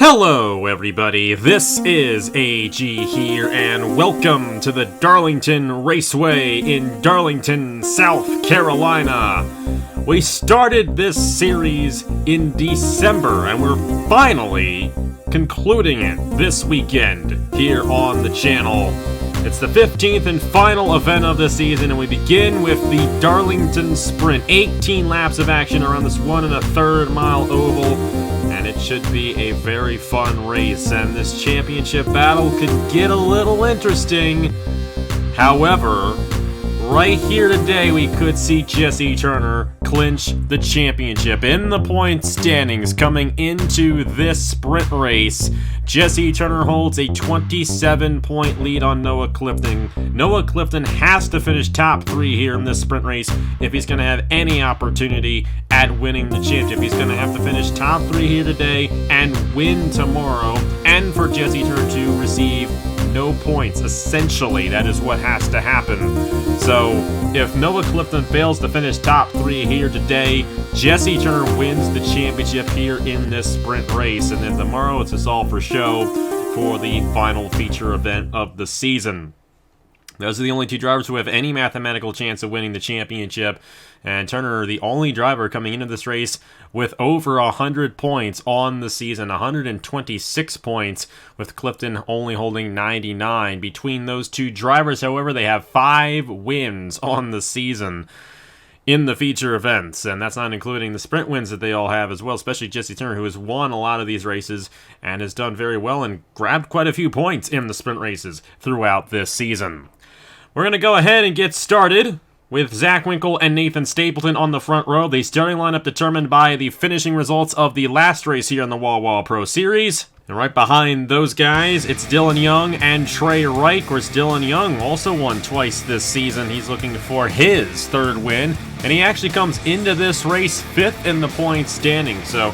Hello everybody, this is AG here, and welcome to the Darlington Raceway in Darlington, South Carolina. We started this series in December, and we're finally concluding it this weekend here on the channel. It's the 15th and final event of the season, and we begin with the Darlington Sprint. 18 laps of action around this 1 1/3 mile oval, and it should be a very fun race, and this championship battle could get a little interesting. However, right here today, we could see Jesse Turner clinch the championship in the points standings coming into this sprint race. Jesse Turner holds a 27-point lead on Noah Clifton. Noah Clifton has to finish top 3 here in this sprint race if he's going to have any opportunity at winning the championship. He's going to have to finish top 3 here today and win tomorrow, and for Jesse Turner to receive no points. Essentially, that is what has to happen. So, if Noah Clifton fails to finish top 3 here today, Jesse Turner wins the championship here in this sprint race. And then tomorrow, it's just all for show for the final feature event of the season. Those are the only 2 drivers who have any mathematical chance of winning the championship. And Turner, the only driver coming into this race with over 100 points on the season, 126 points, with Clifton only holding 99. Between those 2 drivers, however, they have 5 wins on the season in the feature events, and that's not including the sprint wins that they all have as well, especially Jesse Turner, who has won a lot of these races and has done very well and grabbed quite a few points in the sprint races throughout this season. We're going to go ahead and get started with Zach Winkle and Nathan Stapleton on the front row. The starting lineup determined by the finishing results of the last race here in the Wawa Pro Series. And right behind those guys, it's Dylan Young and Trey Wright. Of course, Dylan Young also won twice this season. He's looking for his 3rd win, and he actually comes into this race 5th in the points standing. So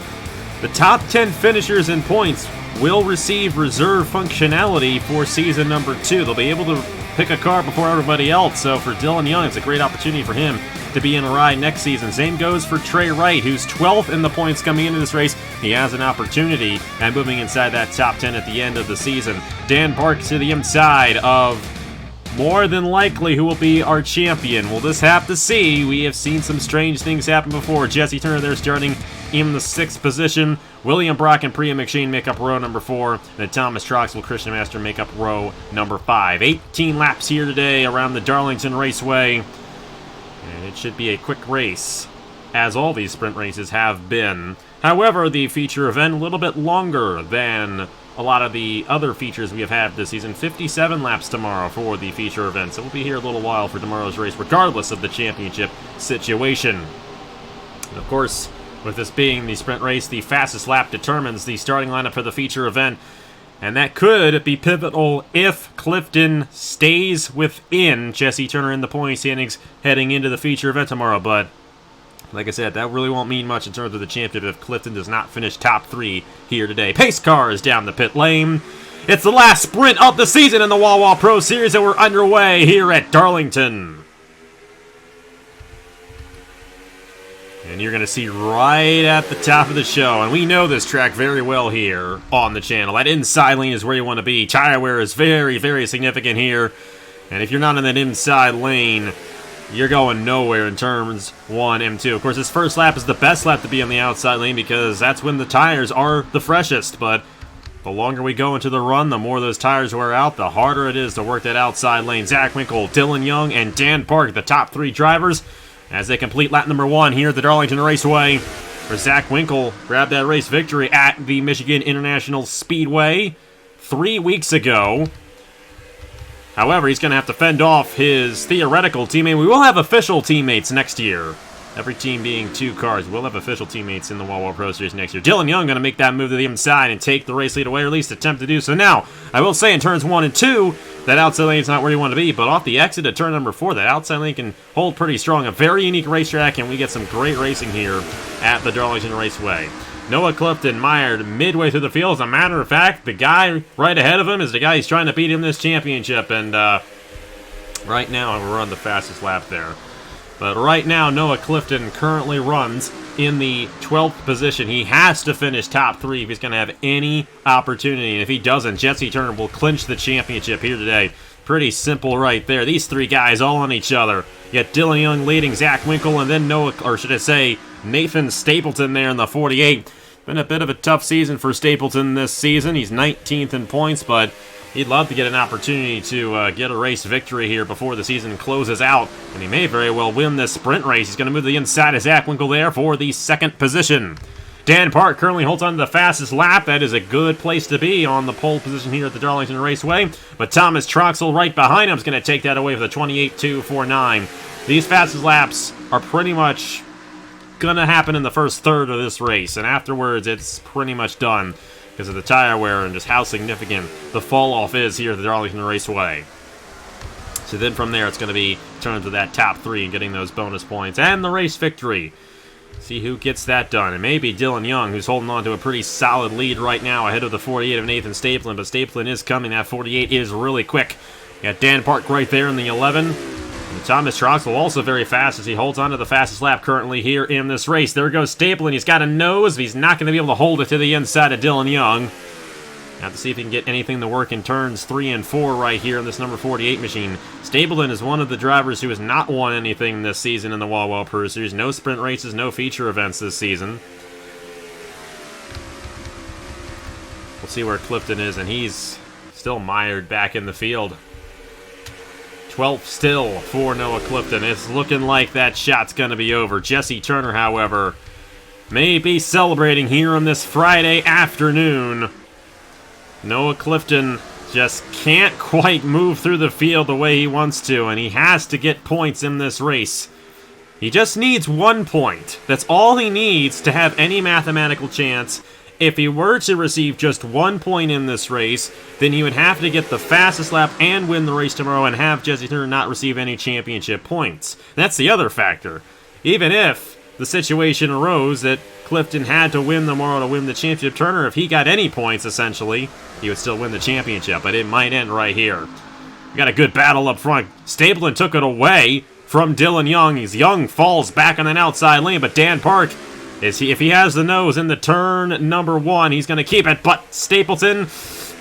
the top 10 finishers in points will receive reserve functionality for season number 2. They'll be able to pick a car before everybody else, so for Dylan Young, it's a great opportunity for him to be in a ride next season. Same goes for Trey Wright, who's 12th in the points coming into this race. He has an opportunity at moving inside that top 10 at the end of the season. Dan Park to the inside of more than likely who will be our champion. We'll just have to see. We have seen some strange things happen before. Jesse Turner there starting in the 6th position. William Brock and Priya McShane make up row number 4. And Thomas Troxel, Christian Master make up row number 5. 18 laps here today around the Darlington Raceway. And it should be a quick race, as all these sprint races have been. However, the feature event a little bit longer than a lot of the other features we have had this season. 57 laps tomorrow for the feature event. So we'll be here a little while for tomorrow's race, regardless of the championship situation. And of course, with this being the sprint race, the fastest lap determines the starting lineup for the feature event. And that could be pivotal if Clifton stays within Jesse Turner in the point standings heading into the feature event tomorrow. But like I said, that really won't mean much in terms of the championship if Clifton does not finish top 3 here today. Pace car is down the pit lane. It's the last sprint of the season in the Wawa Pro Series, and we're underway here at Darlington. And you're going to see right at the top of the show, and we know this track very well here on the channel. That inside lane is where you want to be. Tire wear is very, very significant here. And if you're not in that inside lane, you're going nowhere in turns 1 and 2. Of course, this first lap is the best lap to be on the outside lane because that's when the tires are the freshest. But the longer we go into the run, the more those tires wear out, the harder it is to work that outside lane. Zach Winkle, Dylan Young, and Dan Park, the top 3 drivers, as they complete lap number 1 here at the Darlington Raceway. For Zach Winkle, grabbed that race victory at the Michigan International Speedway 3 weeks ago. However, he's going to have to fend off his theoretical teammate. We will have official teammates next year. Every team being 2 cars. We'll have official teammates in the Wawa Pro Series next year. Dylan Young going to make that move to the inside and take the race lead away, or at least attempt to do so. Now, I will say in turns 1 and 2, that outside lane is not where you want to be, but off the exit at turn number 4, that outside lane can hold pretty strong. A very unique racetrack, and we get some great racing here at the Darlington Raceway. Noah Clifton mired midway through the field. As a matter of fact, the guy right ahead of him is the guy who's trying to beat him this championship, and right now we're on the fastest lap there. But right now, Noah Clifton currently runs in the 12th position. He has to finish top 3 if he's going to have any opportunity. And if he doesn't, Jesse Turner will clinch the championship here today. Pretty simple right there. These 3 guys all on each other. You got Dylan Young leading, Zach Winkle, and then Nathan Stapleton there in the 48. Been a bit of a tough season for Stapleton this season. He's 19th in points, but he'd love to get an opportunity to get a race victory here before the season closes out, and he may very well win this sprint race. He's going to move to the inside of Zach Winkle there for the 2nd position. Dan Park currently holds on to the fastest lap. That is a good place to be on the pole position here at the Darlington Raceway, but Thomas Troxel right behind him is going to take that away for the 28.249. These fastest laps are pretty much going to happen in the first third of this race, and afterwards it's pretty much done because of the tire wear and just how significant the fall off is here at the Darlington Raceway. So then from there it's going to be turning to that top 3 and getting those bonus points and the race victory. See who gets that done. It may be Dylan Young, who's holding on to a pretty solid lead right now ahead of the 48 of Nathan Stapleton, but Stapleton is coming. That 48 is really quick. You got Dan Park right there in the 11. And Thomas Troxel also very fast as he holds on to the fastest lap currently here in this race. There goes Stapleton. He's got a nose, but he's not going to be able to hold it to the inside of Dylan Young. Have to see if he can get anything to work in turns 3 and 4 right here in this number 48 machine. Stapleton is one of the drivers who has not won anything this season in the Wawa Pro Series. No sprint races, no feature events this season. We'll see where Clifton is, and he's still mired back in the field. 12th still for Noah Clifton. It's looking like that shot's going to be over. Jesse Turner, however, may be celebrating here on this Friday afternoon. Noah Clifton just can't quite move through the field the way he wants to, and he has to get points in this race. He just needs 1 point. That's all he needs to have any mathematical chance. If he were to receive just 1 point in this race, then he would have to get the fastest lap and win the race tomorrow and have Jesse Turner not receive any championship points. That's the other factor. Even if the situation arose that Clifton had to win tomorrow to win the championship, Turner, if he got any points, essentially, he would still win the championship, but it might end right here. We got a good battle up front. Stapleton took it away from Dylan Young. Young falls back on an outside lane, but Dan Park, if he has the nose in the turn number 1, he's going to keep it, but Stapleton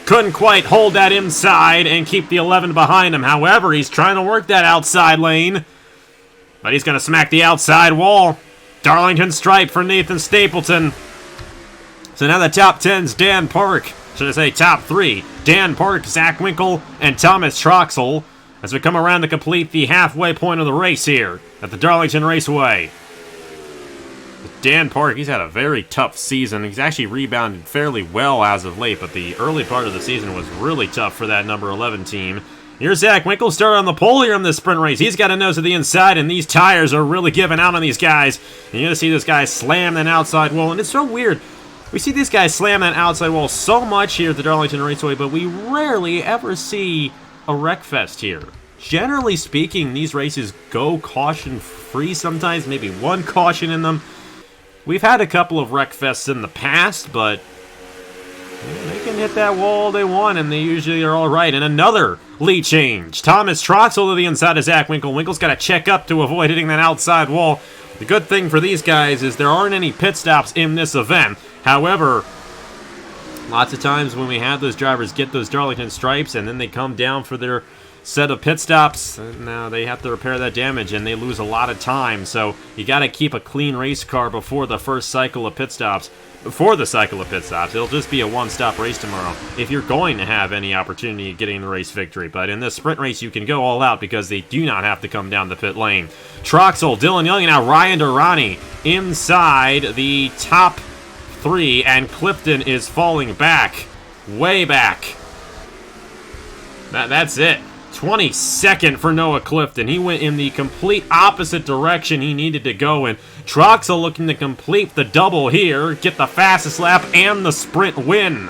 couldn't quite hold that inside and keep the 11 behind him. However, he's trying to work that outside lane, but he's going to smack the outside wall. Darlington stripe for Nathan Stapleton. So now the top 10's Dan Park. Should I say top 3? Dan Park, Zach Winkle, and Thomas Troxel as we come around to complete the halfway point of the race here at the Darlington Raceway. Dan Park, he's had a very tough season. He's actually rebounded fairly well as of late, but the early part of the season was really tough for that number 11 team. Here's Zach Winkle started on the pole here in this sprint race. He's got a nose to the inside, and these tires are really giving out on these guys. And you're going to see this guy slam that outside wall, and it's so weird. We see these guys slam that outside wall so much here at the Darlington Raceway, but we rarely ever see a wreck fest here. Generally speaking, these races go caution-free sometimes, maybe one caution in them. We've had a couple of wreck fests in the past, but they can hit that wall all they want, and they usually are all right. And another lead change. Thomas Troxel to the inside of Zach Winkle. Winkle's got to check up to avoid hitting that outside wall. The good thing for these guys is there aren't any pit stops in this event. However, lots of times when we have those drivers get those Darlington stripes and then they come down for their set of pit stops, now they have to repair that damage and they lose a lot of time. So you got to keep a clean race car before the first cycle of pit stops. Before the cycle of pit stops, it'll just be a one-stop race tomorrow if you're going to have any opportunity of getting the race victory. But in this sprint race, you can go all out because they do not have to come down the pit lane. Troxel, Dylan Young, and now Ryan Durrani inside the top 3, and Clifton is falling back, way back. That's it. 22nd for Noah Clifton. He went in the complete opposite direction he needed to go in. Troxel looking to complete the double here, get the fastest lap and the sprint win.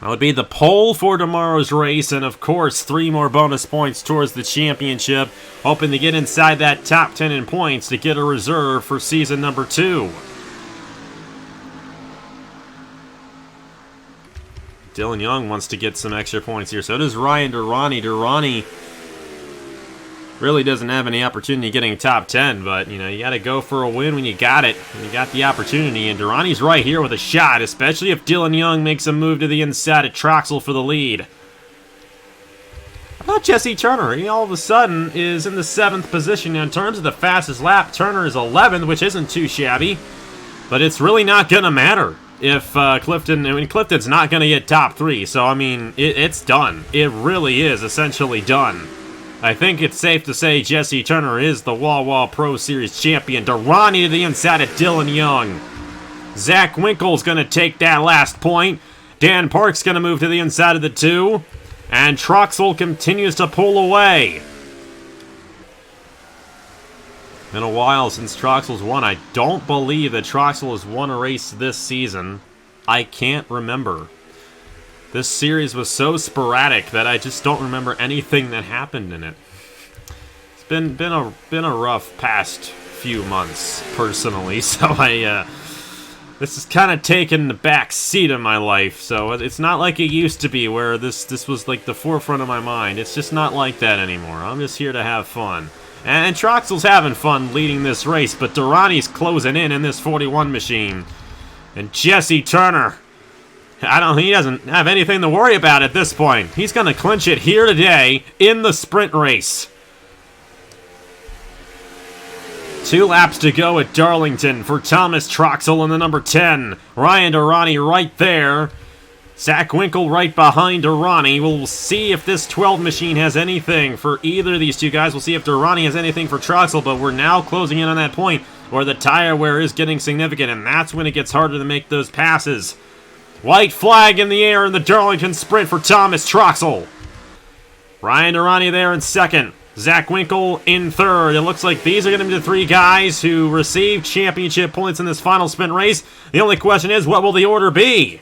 That would be the pole for tomorrow's race, and of course 3 more bonus points towards the championship, hoping to get inside that top 10 in points to get a reserve for season number 2. Dylan Young wants to get some extra points here. So does Ryan Durrani. Durrani Really doesn't have any opportunity getting top 10, but, you know, you got to go for a win when you got it. When you got the opportunity, and Durrani's right here with a shot, especially if Dylan Young makes a move to the inside at Troxel for the lead. How about Jesse Turner? He all of a sudden is in the 7th position. Now, in terms of the fastest lap, Turner is 11th, which isn't too shabby, but it's really not going to matter if Clifton's not going to get top 3, so, I mean, it's done. It really is essentially done. I think it's safe to say Jesse Turner is the Wawa Pro Series champion. Darrani to the inside of Dylan Young. Zach Winkle's going to take that last point. Dan Park's going to move to the inside of the 2. And Troxel continues to pull away. Been a while since Troxel's won. I don't believe that Troxel has won a race this season. I can't remember. This series was so sporadic that I just don't remember anything that happened in it. It's been a rough past few months, personally, so this has kind of taken the back seat of my life, so it's not like it used to be where this was like the forefront of my mind. It's just not like that anymore. I'm just here to have fun. And Troxel's having fun leading this race, but Durrani's closing in this 41 machine. And Jesse Turner, he doesn't have anything to worry about at this point. He's going to clinch it here today in the sprint race. 2 laps to go at Darlington for Thomas Troxel in the number 10. Ryan Durrani right there. Zach Winkle right behind Durrani. We'll see if this 12 machine has anything for either of these two guys. We'll see if Durrani has anything for Troxel, but we're now closing in on that point where the tire wear is getting significant, and that's when it gets harder to make those passes. White flag in the air in the Darlington sprint for Thomas Troxel. Ryan Durrani there in 2nd. Zach Winkle in 3rd. It looks like these are going to be the 3 guys who receive championship points in this final sprint race. The only question is, what will the order be?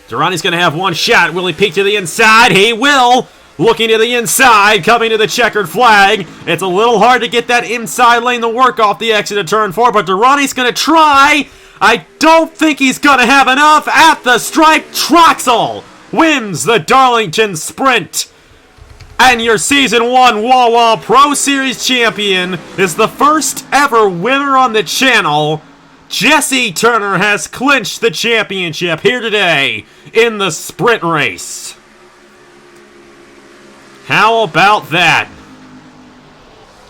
Durrani's going to have one shot. Will he peek to the inside? He will! Looking to the inside, coming to the checkered flag. It's a little hard to get that inside lane to work off the exit of turn 4, but Durrani's going to try. I don't think he's going to have enough at the stripe. Troxel wins the Darlington Sprint. And your Season 1 Wawa Pro Series champion is the first ever winner on the channel. Jesse Turner has clinched the championship here today in the sprint race. How about that?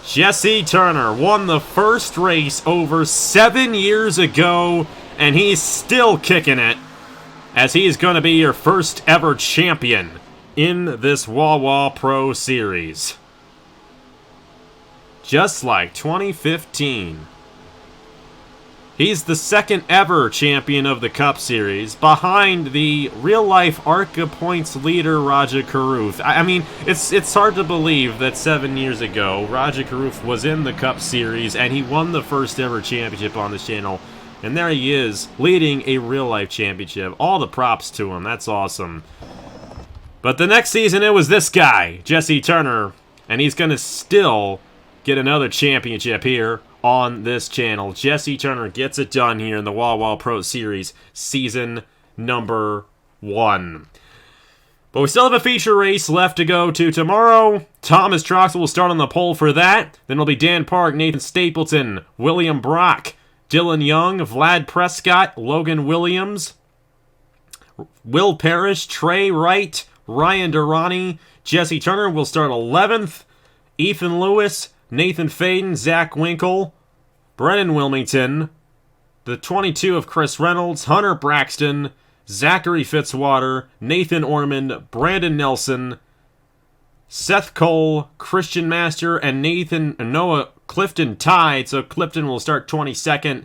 Jesse Turner won the first race over 7 years ago, and he's still kicking it, as he's going to be your first ever champion in this Wawa Pro Series. Just like 2015. He's the 2nd ever champion of the Cup Series, behind the real-life ARCA points leader, Raja Karuth. I mean, it's hard to believe that 7 years ago, Raja Karuth was in the Cup Series, and he won the first ever championship on this channel. And there he is, leading a real-life championship. All the props to him. That's awesome. But the next season, it was this guy, Jesse Turner, and he's going to still get another championship here on this channel. Jesse Turner gets it done here in the Wawa Pro Series season number 1. But we still have a feature race left to go to tomorrow. Thomas Troxel will start on the pole for that. Then it'll be Dan Park, Nathan Stapleton, William Brock, Dylan Young, Vlad Prescott, Logan Williams, Will Parrish, Trey Wright, Ryan Durrani. Jesse Turner will start 11th. Ethan Lewis, Nathan Faden, Zach Winkle, Brennan Wilmington, the 22 of Chris Reynolds, Hunter Braxton, Zachary Fitzwater, Nathan Ormond, Brandon Nelson, Seth Cole, Christian Master, and Noah Clifton tied, so Clifton will start 22nd,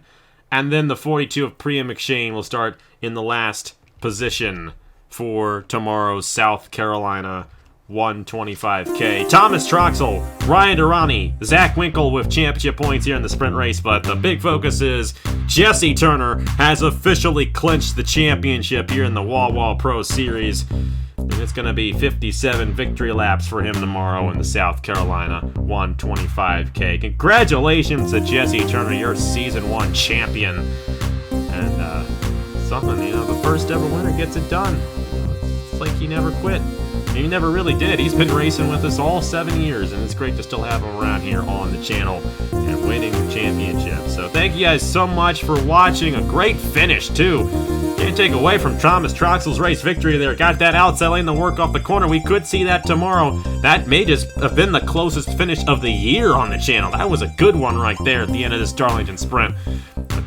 and then the 42 of Priya McShane will start in the last position for tomorrow's South Carolina 125K. Thomas Troxel, Ryan Durrani, Zach Winkle with championship points here in the sprint race, but the big focus is Jesse Turner has officially clinched the championship here in the Wawa Pro Series. And it's going to be 57 victory laps for him tomorrow in the South Carolina 125K. Congratulations to Jesse Turner, your Season 1 champion. And something, the first ever winner gets it done. It's like he never quit. He never really did. He's been racing with us all 7 years, and it's great to still have him around here on the channel and winning championships. So thank you guys so much for watching. A great finish, too. Can't take away from Thomas Troxell's race victory there. Got that outside lane to work off the corner. We could see that tomorrow. That may just have been the closest finish of the year on the channel. That was a good one right there at the end of this Darlington sprint.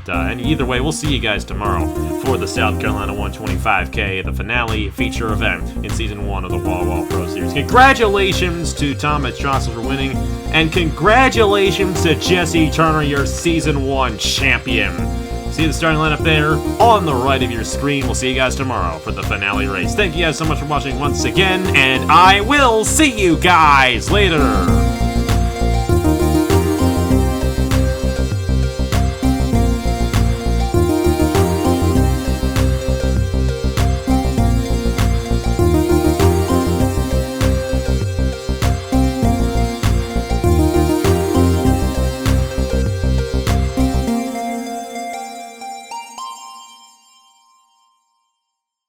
And either way, we'll see you guys tomorrow for the South Carolina 125K, the finale feature event in Season 1 of the Wawa Pro Series. Congratulations to Thomas Troxell for winning, and congratulations to Jesse Turner, your Season 1 champion. See the starting lineup there on the right of your screen. We'll see you guys tomorrow for the finale race. Thank you guys so much for watching once again, and I will see you guys later.